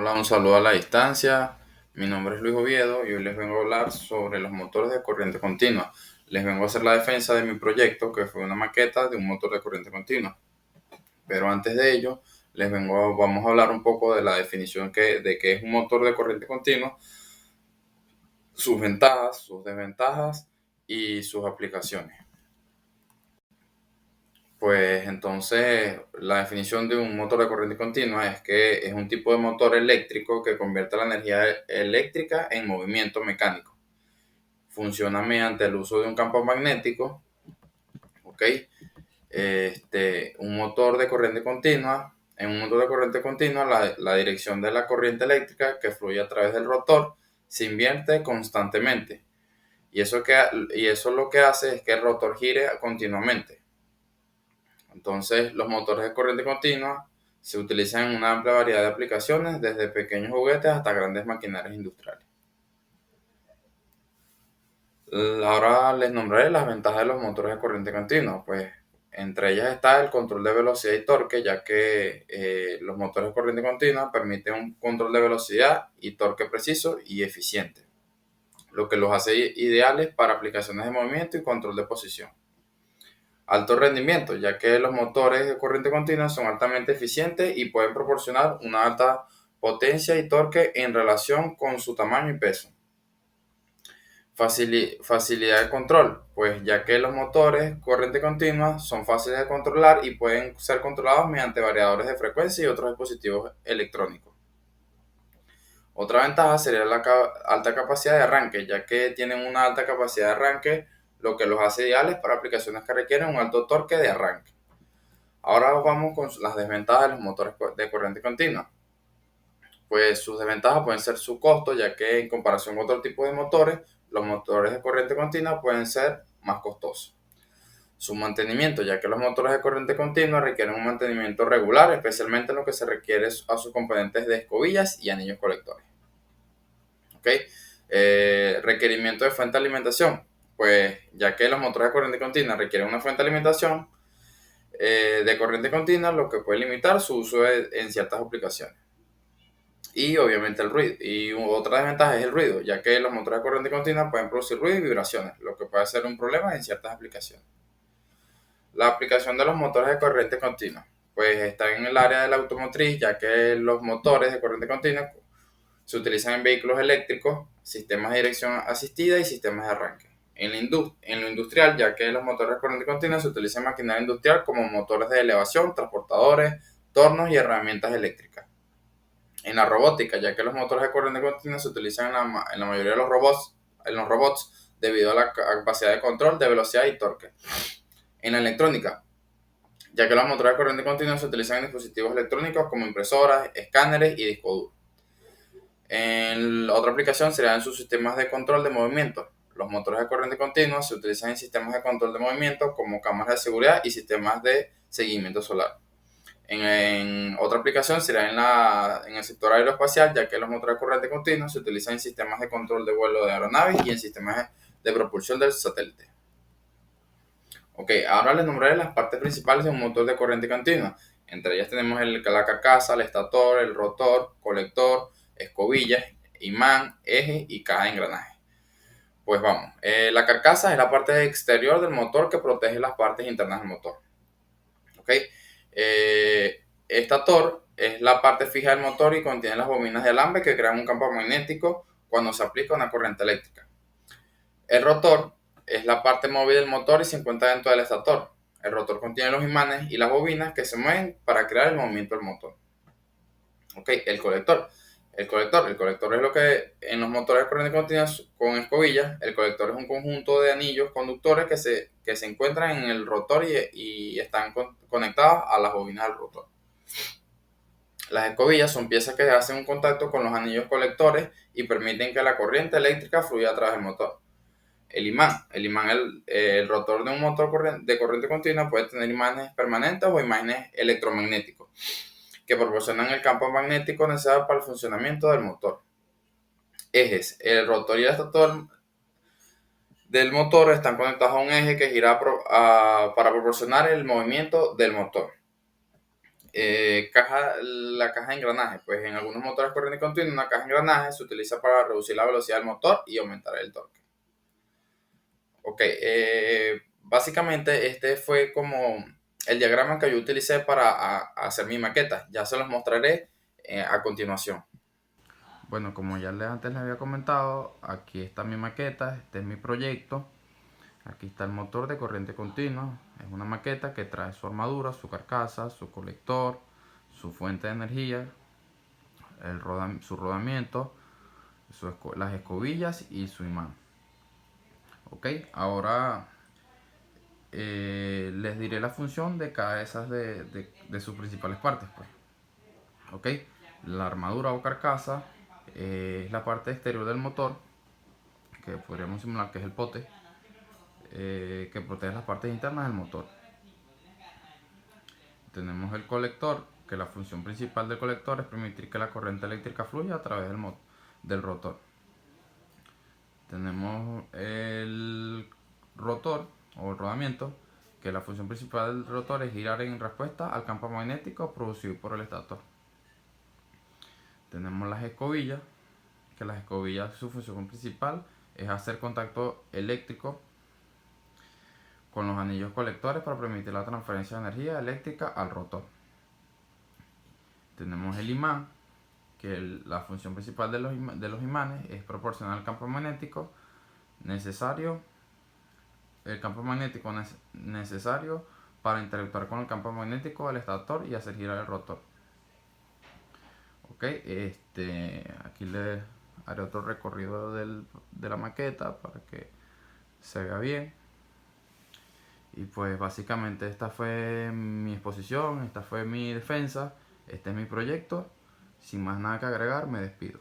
Hola, un saludo a la distancia. Mi nombre es Luis Oviedo y hoy les vengo a hablar sobre los motores de corriente continua. Les vengo a hacer la defensa de mi proyecto, que fue una maqueta de un motor de corriente continua. Pero antes de ello, vamos a hablar un poco de la definición de qué es un motor de corriente continua, sus ventajas, sus desventajas y sus aplicaciones. Pues entonces la definición de un motor de corriente continua es que es un tipo de motor eléctrico que convierte la energía eléctrica en movimiento mecánico. Funciona mediante el uso de un campo magnético, ¿ok? Un motor de corriente continua. En un motor de corriente continua, la dirección de la corriente eléctrica que fluye a través del rotor se invierte constantemente. Y eso lo que hace es que el rotor gire continuamente. Entonces, los motores de corriente continua se utilizan en una amplia variedad de aplicaciones, desde pequeños juguetes hasta grandes maquinarias industriales. Ahora les nombraré las ventajas de los motores de corriente continua. Pues entre ellas está el control de velocidad y torque, ya que los motores de corriente continua permiten un control de velocidad y torque preciso y eficiente, lo que los hace ideales para aplicaciones de movimiento y control de posición. Alto rendimiento, ya que los motores de corriente continua son altamente eficientes y pueden proporcionar una alta potencia y torque en relación con su tamaño y peso. Facilidad de control, pues ya que los motores corriente continua son fáciles de controlar y pueden ser controlados mediante variadores de frecuencia y otros dispositivos electrónicos. Otra ventaja sería la alta capacidad de arranque, ya que tienen una alta capacidad de arranque, lo que los hace ideales para aplicaciones que requieren un alto torque de arranque. Ahora vamos con las desventajas de los motores de corriente continua. Pues sus desventajas pueden ser su costo, ya que en comparación con otro tipo de motores, los motores de corriente continua pueden ser más costosos. Su mantenimiento, ya que los motores de corriente continua requieren un mantenimiento regular, especialmente en lo que se requiere a sus componentes de escobillas y anillos colectores. ¿Ok? Requerimiento de fuente de alimentación. Pues ya que los motores de corriente continua requieren una fuente de alimentación de corriente continua, lo que puede limitar su uso en ciertas aplicaciones. Y obviamente el ruido. Y otra desventaja es el ruido, ya que los motores de corriente continua pueden producir ruido y vibraciones, lo que puede ser un problema en ciertas aplicaciones. La aplicación de los motores de corriente continua, pues está en el área de la automotriz, ya que los motores de corriente continua se utilizan en vehículos eléctricos, sistemas de dirección asistida y sistemas de arranque. En lo industrial, ya que los motores de corriente continua se utilizan en maquinaria industrial como motores de elevación, transportadores, tornos y herramientas eléctricas. En la robótica, ya que los motores de corriente continua se utilizan en la mayoría de los robots debido a la capacidad de control de velocidad y torque. En la electrónica, ya que los motores de corriente continua se utilizan en dispositivos electrónicos como impresoras, escáneres y discos duros. En otra aplicación serían sus sistemas de control de movimiento. Los motores de corriente continua se utilizan en sistemas de control de movimiento como cámaras de seguridad y sistemas de seguimiento solar. En otra aplicación sería en el sector aeroespacial, ya que los motores de corriente continua se utilizan en sistemas de control de vuelo de aeronaves y en sistemas de propulsión del satélite. Ok, ahora les nombraré las partes principales de un motor de corriente continua. Entre ellas tenemos la carcasa, el estator, el rotor, colector, escobillas, imán, eje y caja de engranaje. Pues vamos, la carcasa es la parte exterior del motor que protege las partes internas del motor. ¿Ok? Estator es la parte fija del motor y contiene las bobinas de alambre que crean un campo magnético cuando se aplica una corriente eléctrica. El rotor es la parte móvil del motor y se encuentra dentro del estator. El rotor contiene los imanes y las bobinas que se mueven para crear el movimiento del motor. Ok, el colector. El colector es lo que en los motores de corriente continua con escobillas, el colector es un conjunto de anillos conductores que se encuentran en el rotor y están conectados a las bobinas del rotor. Las escobillas son piezas que hacen un contacto con los anillos colectores y permiten que la corriente eléctrica fluya a través del motor. El rotor de un motor de corriente continua puede tener imanes permanentes o imanes electromagnéticos que proporcionan el campo magnético necesario para el funcionamiento del motor. Ejes. El rotor y el estator del motor están conectados a un eje que gira para proporcionar el movimiento del motor. La caja de engranaje. Pues en algunos motores corriente continua, una caja de engranaje se utiliza para reducir la velocidad del motor y aumentar el torque. Ok, básicamente este fue como el diagrama que yo utilicé para hacer mi maqueta. Ya se los mostraré a continuación. Bueno, como ya antes les había comentado, aquí está mi maqueta, este es mi proyecto. Aquí está el motor de corriente continua. Es una maqueta que trae su armadura, su carcasa, su colector, su fuente de energía, su rodamiento, las escobillas y su imán. Ok, ahora les diré la función de cada esas de sus principales partes. Pues. Ok, la armadura o carcasa es la parte exterior del motor, que podríamos simular que es el pote, que protege las partes internas del motor. Tenemos el colector, que la función principal del colector es permitir que la corriente eléctrica fluya a través del rotor. Tenemos el rotor o el rodamiento, que la función principal del rotor es girar en respuesta al campo magnético producido por el estator. Tenemos las escobillas, que las escobillas su función principal es hacer contacto eléctrico con los anillos colectores para permitir la transferencia de energía eléctrica al rotor. Tenemos el imán, que la función principal de los imanes es proporcionar el campo magnético necesario, necesario para interactuar con el campo magnético del estator y hacer girar el rotor. Ok, aquí les haré otro recorrido de la maqueta para que se vea bien. Y pues básicamente esta fue mi exposición, esta fue mi defensa, este es mi proyecto. Sin más nada que agregar, me despido.